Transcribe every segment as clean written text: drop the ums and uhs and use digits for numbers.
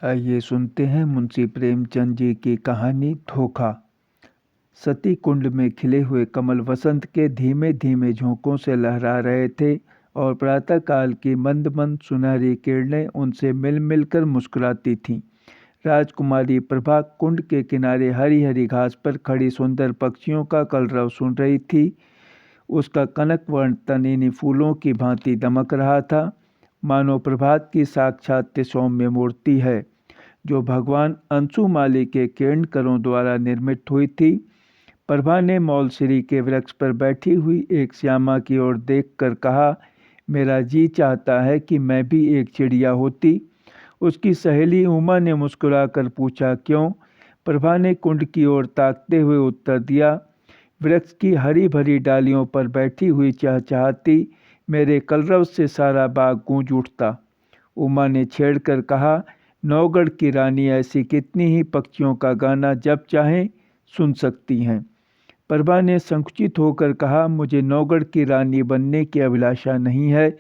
आइए सुनते हैं मुंशी प्रेमचंद जी की कहानी धोखा। सती कुंड में खिले हुए कमल वसंत के धीमे धीमे झोंकों से लहरा रहे थे और प्रातःकाल की मंद मंद सुनहरी किरणें उनसे मिल मिलकर मुस्कुराती थीं। राजकुमारी प्रभा कुंड के किनारे हरी हरी घास पर खड़ी सुंदर पक्षियों का कलरव सुन रही थी। उसका कनक वर्ण तनीनी फूलों की भांति दमक रहा था, मानो प्रभात की साक्षात सौम्य मूर्ति है जो भगवान अंशुमाली के किरणकरों द्वारा निर्मित हुई थी। प्रभा ने मौलसिरी के वृक्ष पर बैठी हुई एक श्यामा की ओर देखकर कहा, मेरा जी चाहता है कि मैं भी एक चिड़िया होती। उसकी सहेली उमा ने मुस्कुराकर पूछा, क्यों? प्रभा ने कुंड की ओर ताकते हुए उत्तर दिया, वृक्ष की हरी भरी डालियों पर बैठी हुई चहचहाती मेरे कलरव से सारा बाग गूंज उठता। उमा ने छेड़कर कहा, नौगढ़ की रानी ऐसी कितनी ही पक्षियों का गाना जब चाहें सुन सकती हैं। प्रभा ने संकुचित होकर कहा, मुझे नौगढ़ की रानी बनने की अभिलाषा नहीं है।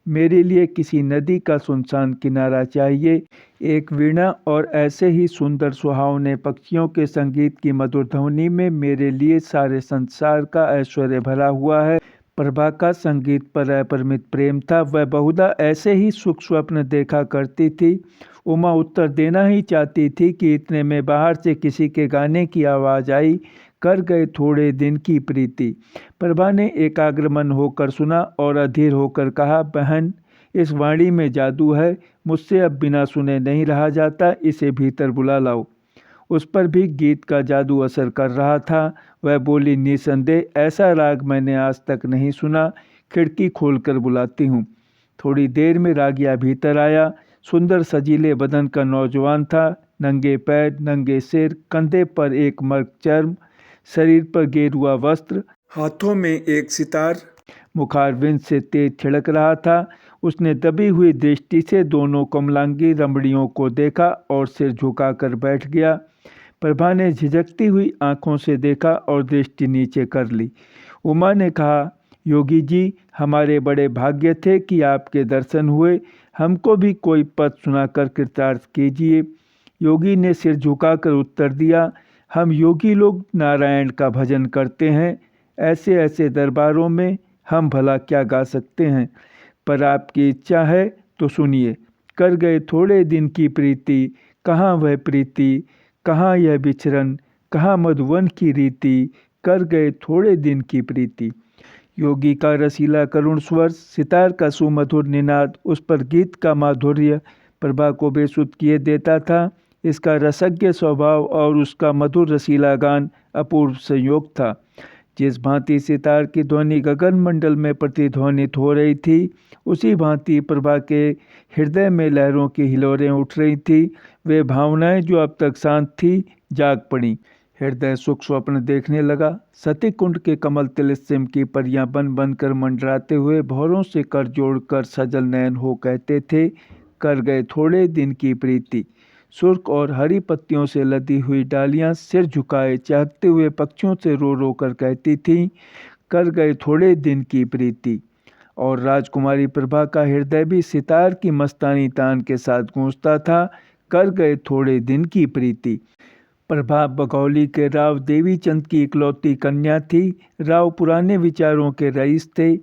मेरे लिए किसी नदी का सुनसान किनारा चाहिए, एक वीणा और ऐसे ही सुंदर सुहावने पक्षियों के संगीत की मधुर ध्वनि में मेरे लिए सारे संसार का ऐश्वर्य भरा हुआ है। प्रभा का संगीत पर अपरिमित प्रेम था। वह बहुधा ऐसे ही सुख स्वप्न देखा करती थी। उमा उत्तर देना ही चाहती थी कि इतने में बाहर से किसी के गाने की आवाज़ आई, कर गए थोड़े दिन की प्रीति। प्रभा ने एकाग्रमन होकर सुना और अधीर होकर कहा, बहन, इस वाणी में जादू है, मुझसे अब बिना सुने नहीं रहा जाता, इसे भीतर बुला लाओ। उस पर भी गीत का जादू असर कर रहा था। वह बोली, निसंदेह ऐसा राग मैंने आज तक नहीं सुना, खिड़की खोलकर बुलाती हूँ। थोड़ी देर में रागिया भीतर आया। सुंदर सजीले बदन का नौजवान था, नंगे पैर, नंगे सिर, कंधे पर एक मर्ग चर्म, शरीर पर गेरुआ वस्त्र, हाथों में एक सितार मुखारविंद से तेज छिड़क रहा था। उसने दबी हुई दृष्टि से दोनों कमलांगी रमणियों को देखा और सिर झुकाकर बैठ गया। प्रभा ने झिझकती हुई आंखों से देखा और दृष्टि नीचे कर ली। उमा ने कहा, योगी जी, हमारे बड़े भाग्य थे कि आपके दर्शन हुए, हमको भी कोई पद सुनाकर कृतार्थ कीजिए। योगी ने सिर झुकाकर उत्तर दिया, हम योगी लोग नारायण का भजन करते हैं, ऐसे ऐसे दरबारों में हम भला क्या गा सकते हैं, पर आपकी इच्छा है तो सुनिए। कर गए थोड़े दिन की प्रीति, कहाँ वह प्रीति, कहाँ यह विचरण, कहाँ मधुवन की रीति, कर गए थोड़े दिन की प्रीति। योगी का रसीला करुण स्वर, सितार का सुमधुर निनाद, उस पर गीत का माधुर्य प्रभा को बेसुध किए देता था। इसका रसज्ञ स्वभाव और उसका मधुर रसीला गान अपूर्व संयोग था। जिस भांति सितार की ध्वनि गगन मंडल में प्रतिध्वनित हो रही थी, उसी भांति प्रभा के हृदय में लहरों की हिलोरें उठ रही थी। वे भावनाएं जो अब तक शांत थी, जाग पड़ी। हृदय सुख स्वप्न देखने लगा। सती कुंड के कमल तिलिस्म की परियां बन बन कर मंडराते हुए भौरों से कर जोड़कर सजल नयन हो कहते थे, कर गए थोड़े दिन की प्रीति। सुर्ख और हरी पत्तियों से लदी हुई डालियां सिर झुकाए चहकते हुए पक्षियों से रो रो कर कहती थीं, कर गए थोड़े दिन की प्रीति। और राजकुमारी प्रभा का हृदय भी सितार की मस्तानी तान के साथ गूंजता था, कर गए थोड़े दिन की प्रीति। प्रभा बघौली के राव देवीचंद की इकलौती कन्या थी। राव पुराने विचारों के रईस थे,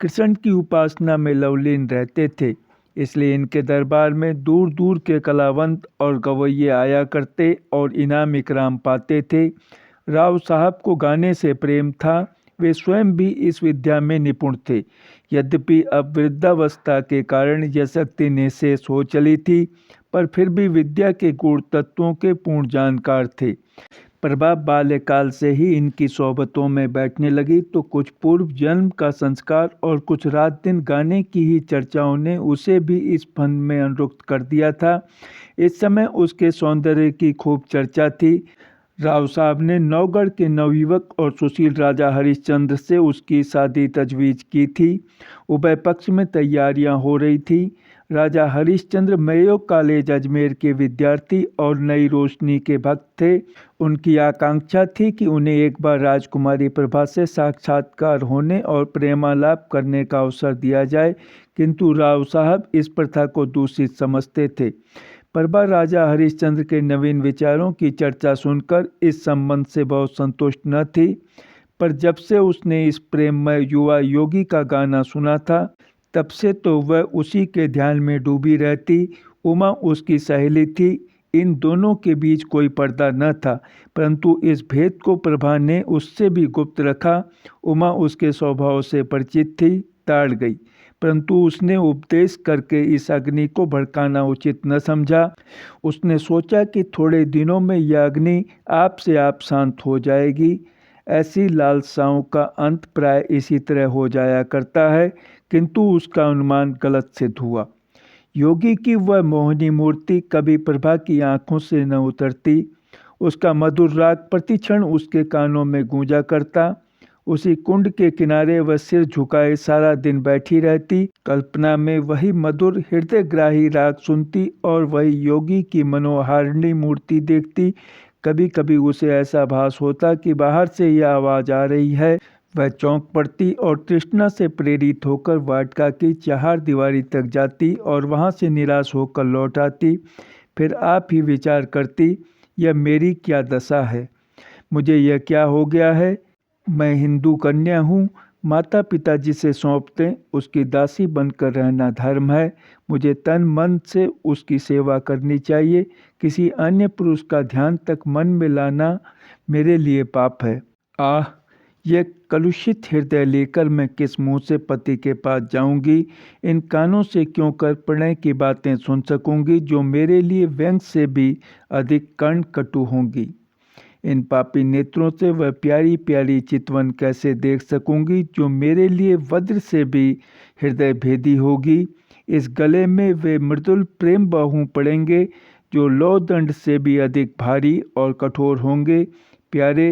कृष्ण की उपासना में लवलीन रहते थे, इसलिए इनके दरबार में दूर दूर के कलावंत और गवैये आया करते और इनाम इकराम पाते थे। राव साहब को गाने से प्रेम था, वे स्वयं भी इस विद्या में निपुण थे। यद्यपि अब वृद्धावस्था के कारण यह शक्ति निःशेष हो चली थी, पर फिर भी विद्या के गूढ़ तत्वों के पूर्ण जानकार थे। प्रभा बाल्यकाल से ही इनकी सोहबतों में बैठने लगी तो कुछ पूर्व जन्म का संस्कार और कुछ रात दिन गाने की ही चर्चाओं ने उसे भी इस फन में अनुरक्त कर दिया था। इस समय उसके सौंदर्य की खूब चर्चा थी। राव साहब ने नौगढ़ के नवयुवक और सुशील राजा हरिश्चंद्र से उसकी शादी तजवीज़ की थी। उभय पक्ष में तैयारियां हो रही थी। राजा हरिश्चंद्र मेयो कॉलेज अजमेर के विद्यार्थी और नई रोशनी के भक्त थे। उनकी आकांक्षा थी कि उन्हें एक बार राजकुमारी प्रभा से साक्षात्कार होने और प्रेमालाप करने का अवसर दिया जाए, किंतु राव साहब इस प्रथा को दूषित समझते थे। प्रभा राजा हरिश्चंद्र के नवीन विचारों की चर्चा सुनकर इस संबंध से बहुत संतुष्ट न थी, पर जब से उसने इस प्रेममय युवा योगी का गाना सुना था, तब से तो वह उसी के ध्यान में डूबी रहती। उमा उसकी सहेली थी, इन दोनों के बीच कोई पर्दा न था, परंतु इस भेद को प्रभा ने उससे भी गुप्त रखा। उमा उसके स्वभाव से परिचित थी, ताड़ गई, परंतु उसने उपदेश करके इस अग्नि को भड़काना उचित न समझा। उसने सोचा कि थोड़े दिनों में यह अग्नि आप से आप शांत हो जाएगी। ऐसी लालसाओं का अंत प्राय इसी तरह हो जाया करता है, किंतु उसका अनुमान गलत सिद्ध हुआ। योगी की वह मोहिनी मूर्ति कभी प्रभा की आंखों से न उतरती। उसका मधुर राग प्रतिक्षण उसके कानों में गूंजा करता। उसी कुंड के किनारे वह सिर झुकाए सारा दिन बैठी रहती, कल्पना में वही मधुर हृदयग्राही राग सुनती और वही योगी की मनोहारिणी मूर्ति देखती। कभी कभी उसे ऐसा भास होता कि बाहर से यह आवाज़ आ रही है। वह चौंक पड़ती और तृष्णा से प्रेरित होकर वाटिका की चार दीवारी तक जाती और वहां से निराश होकर लौट आती। फिर आप ही विचार करती, यह मेरी क्या दशा है, मुझे यह क्या हो गया है। मैं हिंदू कन्या हूँ, माता पिता जिसे सौंपते उसकी दासी बनकर रहना धर्म है। मुझे तन मन से उसकी सेवा करनी चाहिए। किसी अन्य पुरुष का ध्यान तक मन में लाना मेरे लिए पाप है। आह, यह कलुषित हृदय लेकर मैं किस मुंह से पति के पास जाऊंगी। इन कानों से क्यों कर प्रणय की बातें सुन सकूंगी जो मेरे लिए व्यंग से भी अधिक कर्ण कटु होंगी। इन पापी नेत्रों से वह प्यारी प्यारी चितवन कैसे देख सकूंगी जो मेरे लिए वज्र से भी हृदय भेदी होगी। इस गले में वे मृदुल प्रेम बाहू पड़ेंगे जो लौदंड से भी अधिक भारी और कठोर होंगे। प्यारे,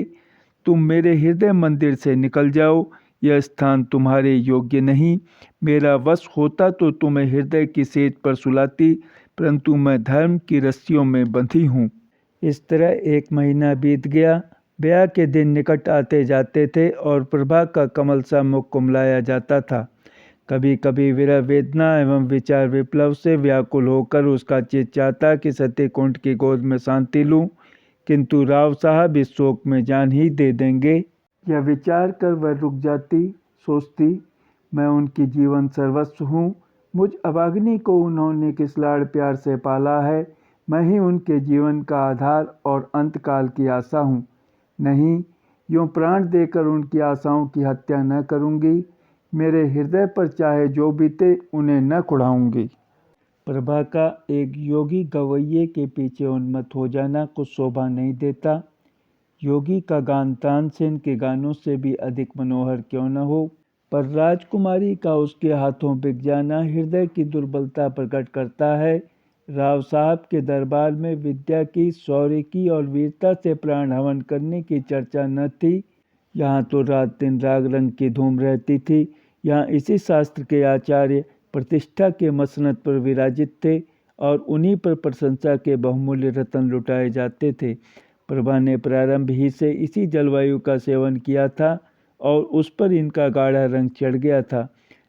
तुम मेरे हृदय मंदिर से निकल जाओ, यह स्थान तुम्हारे योग्य नहीं। मेरा वश होता तो तुम्हें हृदय की सेज पर सुलाती, परंतु मैं धर्म की रस्सियों में बंधी हूँ। इस तरह 1 महीना बीत गया। ब्याह के दिन निकट आते जाते थे और प्रभा का कमल सा मुख कुमलाया जाता था। कभी कभी विरह वेदना एवं विचार विप्लव से व्याकुल होकर उसका चित चाहता कि सत्यकुंठ की गोद में शांति लूं, किंतु राव साहब इस शोक में जान ही दे देंगे। यह विचार कर वह रुक जाती, सोचती, मैं उनकी जीवन सर्वस्व हूँ। मुझ अभागिनी को उन्होंने किस लाड़ प्यार से पाला है। मैं ही उनके जीवन का आधार और अंतकाल की आशा हूँ। नहीं, यूँ प्राण देकर उनकी आशाओं की हत्या न करूँगी। मेरे हृदय पर चाहे जो बीते उन्हें न कुढ़ाऊँगी। प्रभा का एक योगी गवैये के पीछे उन्मत्त हो जाना कुछ शोभा नहीं देता। योगी का गान तानसेन के गानों से भी अधिक मनोहर क्यों न हो, पर राजकुमारी का उसके हाथों बिक जाना हृदय की दुर्बलता प्रकट करता है। राव साहब के दरबार में विद्या की, शौर्य की और वीरता से प्राण हवन करने की चर्चा न थी। यहाँ तो रात दिन राग रंग की धूम रहती थी। यहाँ इसी शास्त्र के आचार्य प्रतिष्ठा के मसनद पर विराजित थे और उन्हीं पर प्रशंसा के बहुमूल्य रत्न लुटाए जाते थे। प्रभा ने प्रारंभ ही से इसी जलवायु का सेवन किया था और उस पर इनका गाढ़ा रंग चढ़ गया था।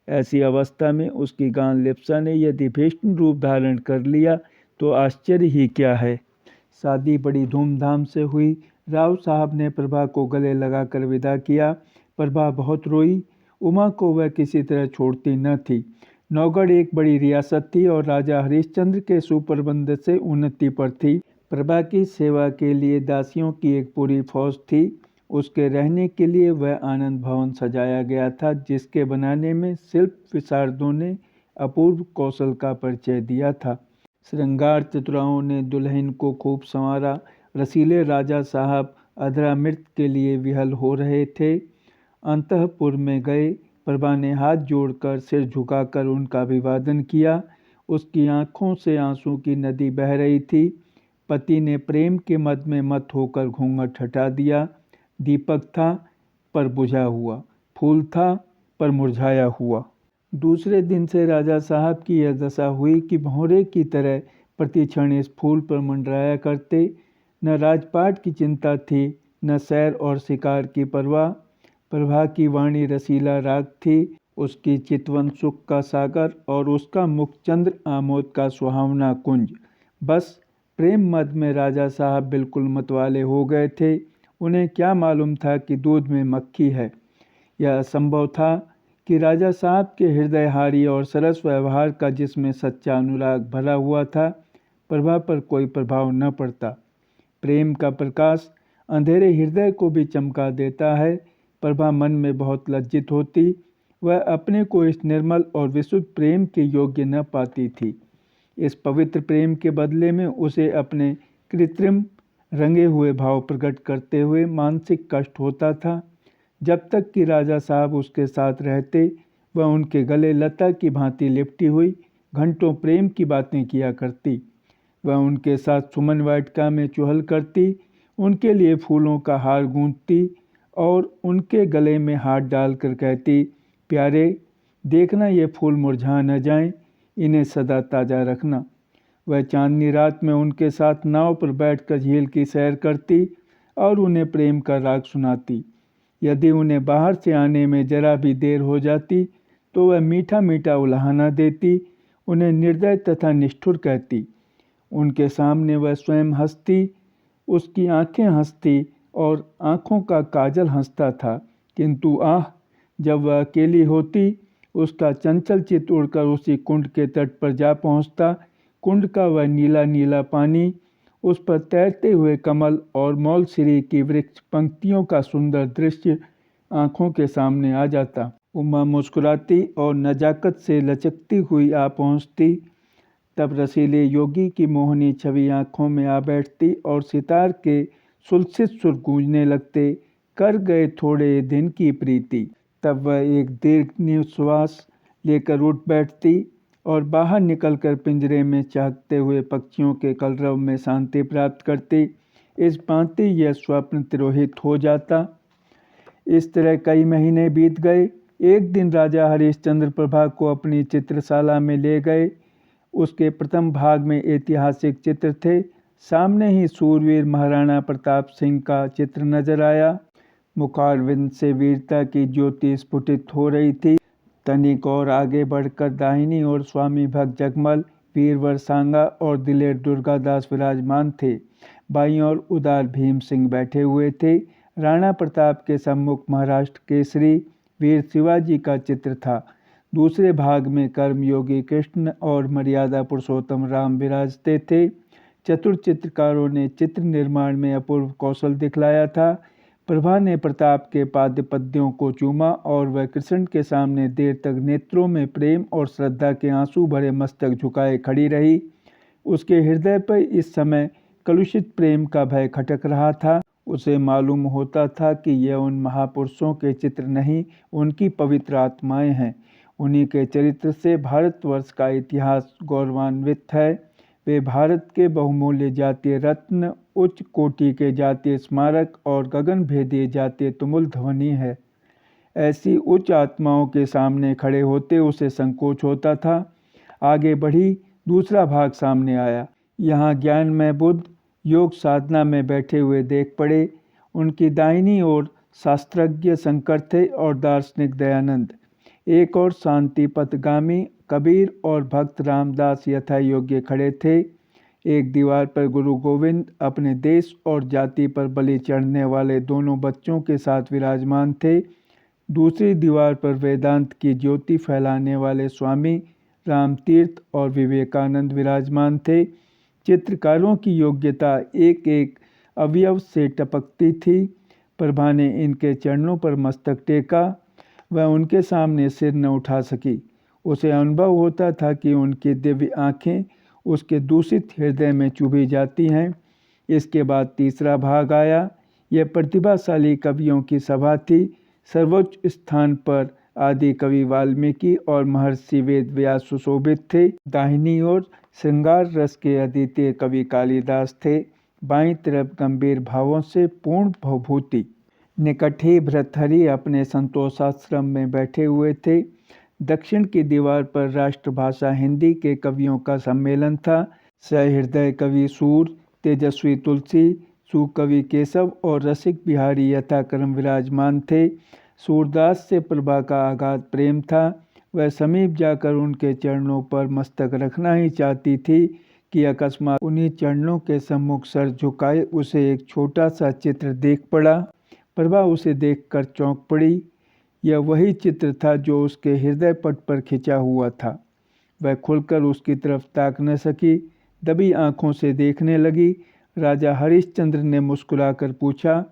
ऐसी अवस्था में उसकी गान लिप्सा ने यदि भीष्म रूप धारण कर लिया तो आश्चर्य ही क्या है। शादी बड़ी धूमधाम से हुई। राव साहब ने प्रभा को गले लगाकर विदा किया। प्रभा बहुत रोई। उमा को वह किसी तरह छोड़ती न थी। नौगढ़ एक बड़ी रियासत थी और राजा हरिश्चंद्र के सुप्रबंध से उन्नति पर थी। प्रभा की सेवा के लिए दासियों की एक पूरी फौज थी। उसके रहने के लिए वह आनंद भवन सजाया गया था, जिसके बनाने में शिल्प विशारदों ने अपूर्व कौशल का परिचय दिया था। श्रृंगार चतुराओं ने दुल्हन को खूब संवारा। रसीले राजा साहब अधरामृत के लिए विहल हो रहे थे। अंतःपुर में गए। प्रभा ने हाथ जोड़कर सिर झुकाकर उनका अभिवादन किया। उसकी आंखों से आंसू की नदी बह रही थी। पति ने प्रेम के मद में मत होकर घूंघट हटा दिया। दीपक था पर बुझा हुआ, फूल था पर मुरझाया हुआ। दूसरे दिन से राजा साहब की यह दशा हुई कि भौरे की तरह प्रतिक्षण इस फूल पर मंडराया करते। न राजपाट की चिंता थी, न सैर और शिकार की परवाह। प्रभा की वाणी रसीला राग थी, उसकी चितवन सुख का सागर और उसका मुख चंद्र आमोद का सुहावना कुंज। बस प्रेम मद में राजा साहब बिल्कुल मतवाले हो गए थे। उन्हें क्या मालूम था कि दूध में मक्खी है। यह असंभव था कि राजा साहब के हृदयहारी और सरस व्यवहार का, जिसमें सच्चा अनुराग भरा हुआ था, प्रभा पर कोई प्रभाव न पड़ता। प्रेम का प्रकाश अंधेरे हृदय को भी चमका देता है। प्रभा मन में बहुत लज्जित होती। वह अपने को इस निर्मल और विशुद्ध प्रेम के योग्य न पाती थी। इस पवित्र प्रेम के बदले में उसे अपने कृत्रिम रंगे हुए भाव प्रकट करते हुए मानसिक कष्ट होता था। जब तक कि राजा साहब उसके साथ रहते, वह उनके गले लता की भांति लिपटी हुई घंटों प्रेम की बातें किया करती। वह उनके साथ सुमन वाटिका में चुहल करती, उनके लिए फूलों का हार गूंथती और उनके गले में हाथ डालकर कहती, प्यारे देखना ये फूल मुरझा न जाएं, इन्हें सदा ताज़ा रखना। वह चांदनी रात में उनके साथ नाव पर बैठकर झील की सैर करती और उन्हें प्रेम का राग सुनाती। यदि उन्हें बाहर से आने में जरा भी देर हो जाती तो वह मीठा मीठा उलाहना देती, उन्हें निर्दय तथा निष्ठुर कहती। उनके सामने वह स्वयं हंसती, उसकी आंखें हंसती और आंखों का काजल हंसता था। किंतु आह, जब वह अकेली होती, उसका चंचल चित्त उड़कर उसी कुंड के तट पर जा पहुंचता। कुंड का वह नीला नीला पानी, उस पर तैरते हुए कमल और मौलसिरी की वृक्ष पंक्तियों का सुंदर दृश्य आंखों के सामने आ जाता। उमा मुस्कुराती और नजाकत से लचकती हुई आ पहुंचती। तब रसीले योगी की मोहनी छवि आंखों में आ बैठती और सितार के सुलसित सुर गूंजने लगते, कर गए थोड़े दिन की प्रीति। तब वह एक दीर्घ निश्वास लेकर उठ बैठती और बाहर निकलकर पिंजरे में चहकते हुए पक्षियों के कलरव में शांति प्राप्त करती। इस भांति यह स्वप्न तिरोहित हो जाता। इस तरह कई महीने बीत गए। एक दिन राजा हरिश्चंद्र प्रभा को अपनी चित्रशाला में ले गए। उसके प्रथम भाग में ऐतिहासिक चित्र थे। सामने ही सूरवीर महाराणा प्रताप सिंह का चित्र नजर आया। मुखारविंद से वीरता की ज्योति स्फुटित हो रही थी। तनिक और आगे बढ़कर दाहिनी ओर स्वामी भक्त जगमल, वीरवर सांगा और दिलेर दुर्गादास विराजमान थे। बाईं ओर उदार भीम सिंह बैठे हुए थे। राणा प्रताप के सम्मुख महाराष्ट्र केसरी वीर शिवाजी का चित्र था। दूसरे भाग में कर्मयोगी कृष्ण और मर्यादा पुरुषोत्तम राम विराजते थे। चतुर चित्रकारों ने चित्र निर्माण में अपूर्व कौशल दिखलाया था। प्रभा ने प्रताप के पाद्य पद्यों को चूमा और वह कृष्ण के सामने देर तक नेत्रों में प्रेम और श्रद्धा के आंसू भरे मस्तक झुकाए खड़ी रही। उसके हृदय पर इस समय कलुषित प्रेम का भय खटक रहा था। उसे मालूम होता था कि यह उन महापुरुषों के चित्र नहीं, उनकी पवित्र आत्माएं हैं। उन्हीं के चरित्र से भारतवर्ष का इतिहास गौरवान्वित है। वे भारत के बहुमूल्य जातीय रत्न, उच्च कोटि के जातीय स्मारक और गगनभेदी जातीय तुमुल ध्वनि है। ऐसी उच्च आत्माओं के सामने खड़े होते उसे संकोच होता था। आगे बढ़ी, दूसरा भाग सामने आया। यहाँ ज्ञानमय बुद्ध योग साधना में बैठे हुए देख पड़े। उनकी दाहिनी ओर शास्त्रज्ञ शंकर थे और दार्शनिक दयानंद। एक और शांति पथगामी कबीर और भक्त रामदास यथा योग्य खड़े थे। एक दीवार पर गुरु गोविंद अपने देश और जाति पर बलि चढ़ने वाले दोनों बच्चों के साथ विराजमान थे। दूसरी दीवार पर वेदांत की ज्योति फैलाने वाले स्वामी रामतीर्थ और विवेकानंद विराजमान थे। चित्रकारों की योग्यता एक एक अवयव से टपकती थी। प्रभा ने इनके चरणों पर मस्तक टेका। वह उनके सामने सिर न उठा सकी। उसे अनुभव होता था कि उनकी दिव्य आँखें उसके दूषित हृदय में चुभी जाती हैं। इसके बाद तीसरा भाग आया। यह प्रतिभाशाली कवियों की सभा थी। सर्वोच्च स्थान पर आदि कवि वाल्मीकि और महर्षि वेद व्यास सुशोभित थे। दाहिनी ओर श्रृंगार रस के अद्वितीय कवि कालिदास थे। बाईं तरफ गंभीर भावों से पूर्ण भवभूति निकट ही भर्तृहरि अपने संतोषाश्रम में बैठे हुए थे। दक्षिण की दीवार पर राष्ट्रभाषा हिंदी के कवियों का सम्मेलन था। सहृदय कवि सूर, तेजस्वी तुलसी, सुकवि केशव और रसिक बिहारी यथाक्रम विराजमान थे। सूरदास से प्रभा का अगाध प्रेम था। वह समीप जाकर उनके चरणों पर मस्तक रखना ही चाहती थी, कि अकस्मात उन्हीं चरणों के सम्मुख सर झुकाए उसे एक छोटा सा चित्र देख पड़ा। प्रभा उसे देखकर चौंक पड़ी। यह वही चित्र था जो उसके हृदय पट पर खिंचा हुआ था। वह खुलकर उसकी तरफ ताक न सकी, दबी आंखों से देखने लगी। राजा हरिश्चंद्र ने मुस्कुराकर पूछा,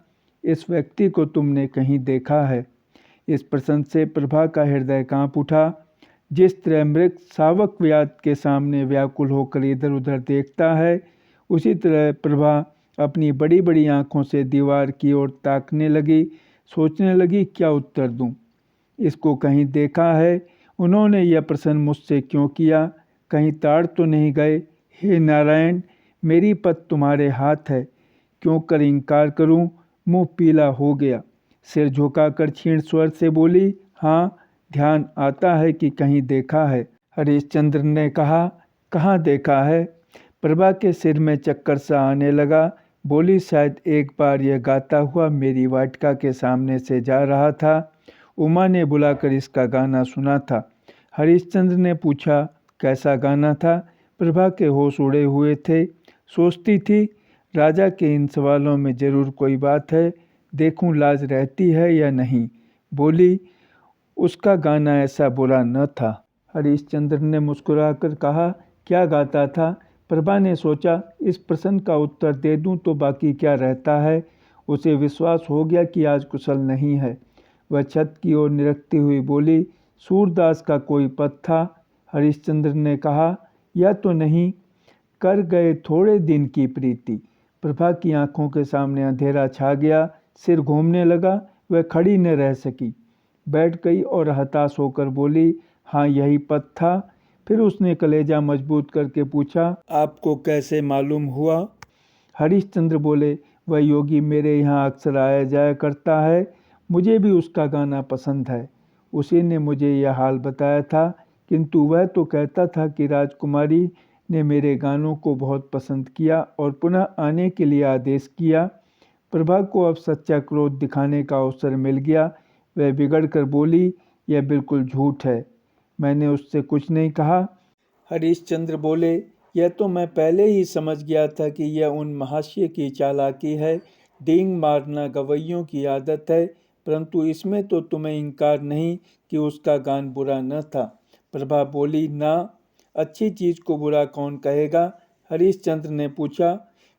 इस व्यक्ति को तुमने कहीं देखा है? इस प्रश्न से प्रभा का हृदय कांप उठा। जिस तरह मृग शावक व्याध के सामने व्याकुल होकर इधर उधर देखता है, उसी तरह प्रभा अपनी बड़ी बड़ी आंखों से दीवार की ओर ताकने लगी। सोचने लगी, क्या उत्तर दूं? इसको कहीं देखा है? उन्होंने यह प्रश्न मुझसे क्यों किया? कहीं ताड़ तो नहीं गए? हे नारायण, मेरी पत तुम्हारे हाथ है, क्यों कर इनकार करूं? मुंह पीला हो गया। सिर झुकाकर क्षीण स्वर से बोली, हाँ, ध्यान आता है कि कहीं देखा है। हरिश्चंद्र ने कहा, कहाँ देखा है? प्रभा के सिर में चक्कर सा आने लगा। बोली, शायद एक बार यह गाता हुआ मेरी वाटिका के सामने से जा रहा था। उमा ने बुलाकर इसका गाना सुना था। हरिश्चंद्र ने पूछा, कैसा गाना था? प्रभा के होश उड़े हुए थे। सोचती थी, राजा के इन सवालों में जरूर कोई बात है, देखूं लाज रहती है या नहीं। बोली, उसका गाना ऐसा बुरा न था। हरिश्चंद्र ने मुस्कुराकर कहा, क्या गाता था? प्रभा ने सोचा, इस प्रश्न का उत्तर दे दूं तो बाकी क्या रहता है। उसे विश्वास हो गया कि आज कुशल नहीं है। वह छत की ओर निरखती हुई बोली, सूरदास का कोई पद था? हरिश्चंद्र ने कहा, यह तो नहीं, कर गए थोड़े दिन की प्रीति। प्रभा की आंखों के सामने अंधेरा छा गया। सिर घूमने लगा। वह खड़ी न रह सकी, बैठ गई और हताश होकर बोली, हाँ, यही पद था। फिर उसने कलेजा मजबूत करके पूछा, आपको कैसे मालूम हुआ? हरिश्चंद्र बोले, वह योगी मेरे यहाँ अक्सर आया जाया करता है, मुझे भी उसका गाना पसंद है। उसी ने मुझे यह हाल बताया था, किंतु वह तो कहता था कि राजकुमारी ने मेरे गानों को बहुत पसंद किया और पुनः आने के लिए आदेश किया। प्रभा को अब सच्चा क्रोध दिखाने का अवसर मिल गया। वह बिगड़ कर बोली, यह बिल्कुल झूठ है, मैंने उससे कुछ नहीं कहा। हरिश्चंद्र बोले, यह तो मैं पहले ही समझ गया था कि यह उन महाशय की चालाकी है। डींग मारना गवैयों की आदत है, परंतु इसमें तो तुम्हें इनकार नहीं कि उसका गान बुरा न था। प्रभा बोली, ना, अच्छी चीज़ को बुरा कौन कहेगा? हरिश्चंद्र ने पूछा,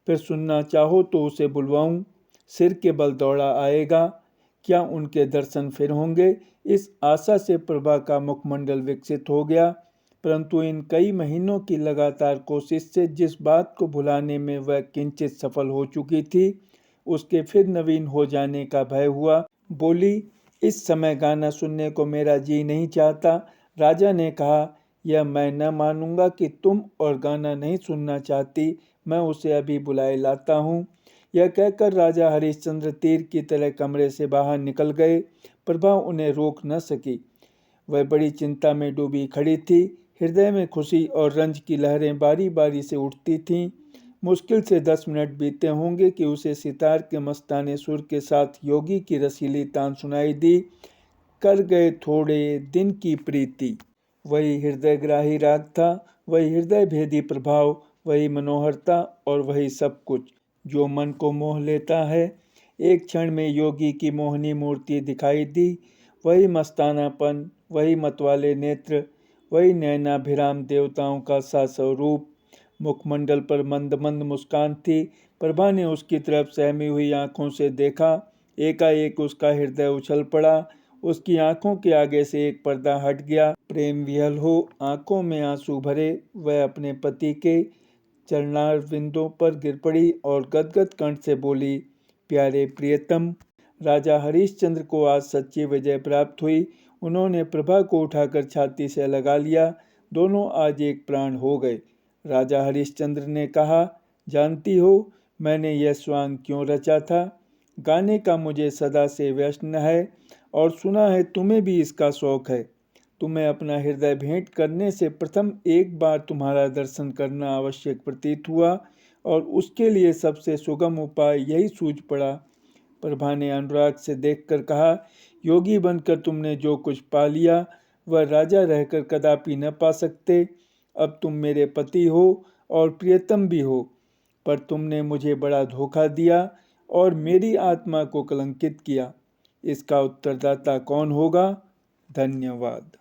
फिर सुनना चाहो तो उसे बुलवाऊं? सिर के बल दौड़ा आएगा। क्या उनके दर्शन फिर होंगे? इस आशा से प्रभा का मुखमंडल विकसित हो गया। परंतु इन कई महीनों की लगातार कोशिश से जिस बात को भुलाने में वह किंचित सफल हो चुकी थी, उसके फिर नवीन हो जाने का भय हुआ। बोली, इस समय गाना सुनने को मेरा जी नहीं चाहता। राजा ने कहा, यह मैं न मानूंगा कि तुम और गाना नहीं सुनना चाहती, मैं उसे अभी बुलाए लाता हूँ। यह कहकर राजा हरिश्चंद्र तीर की तरह कमरे से बाहर निकल गए। प्रभा उन्हें रोक न सकी। वह बड़ी चिंता में डूबी खड़ी थी। हृदय में खुशी और रंज की लहरें बारी बारी से उठती थीं। मुश्किल से 10 मिनट बीते होंगे कि उसे सितार के मस्ताने सुर के साथ योगी की रसीली तान सुनाई दी। कर गए थोड़े दिन की प्रीति। वही हृदयग्राही राग था, वही हृदय भेदी प्रभाव, वही मनोहरता और वही सब कुछ जो मन को मोह लेता है। एक क्षण में योगी की मोहनी मूर्ति दिखाई दी। वही मस्तानापन, वही मतवाले नेत्र, वही नैनाभिराम देवताओं का सा स्वरूप। मुखमंडल पर मंद मंद मुस्कान थी। प्रभा ने उसकी तरफ सहमी हुई आंखों से देखा। एकाएक उसका हृदय उछल पड़ा। उसकी आंखों के आगे से एक पर्दा हट गया। प्रेम विह्वल हो आंखों में आंसू भरे वह अपने पति के चरणारविंदों पर गिर पड़ी और गदगद कंठ से बोली, प्यारे प्रियतम। राजा हरिश्चंद्र को आज सच्ची विजय प्राप्त हुई। उन्होंने प्रभा को उठाकर छाती से लगा लिया। दोनों आज एक प्राण हो गए। राजा हरिश्चंद्र ने कहा, जानती हो मैंने यह स्वांग क्यों रचा था? गाने का मुझे सदा से व्यसन है और सुना है तुम्हें भी इसका शौक है। तुम्हें अपना हृदय भेंट करने से प्रथम एक बार तुम्हारा दर्शन करना आवश्यक प्रतीत हुआ और उसके लिए सबसे सुगम उपाय यही सूझ पड़ा। प्रभा ने अनुराग से देखकर कहा, योगी बनकर तुमने जो कुछ पा लिया वह राजा रहकर कदापि न पा सकते। अब तुम मेरे पति हो और प्रियतम भी हो, पर तुमने मुझे बड़ा धोखा दिया और मेरी आत्मा को कलंकित किया। इसका उत्तरदाता कौन होगा? धन्यवाद।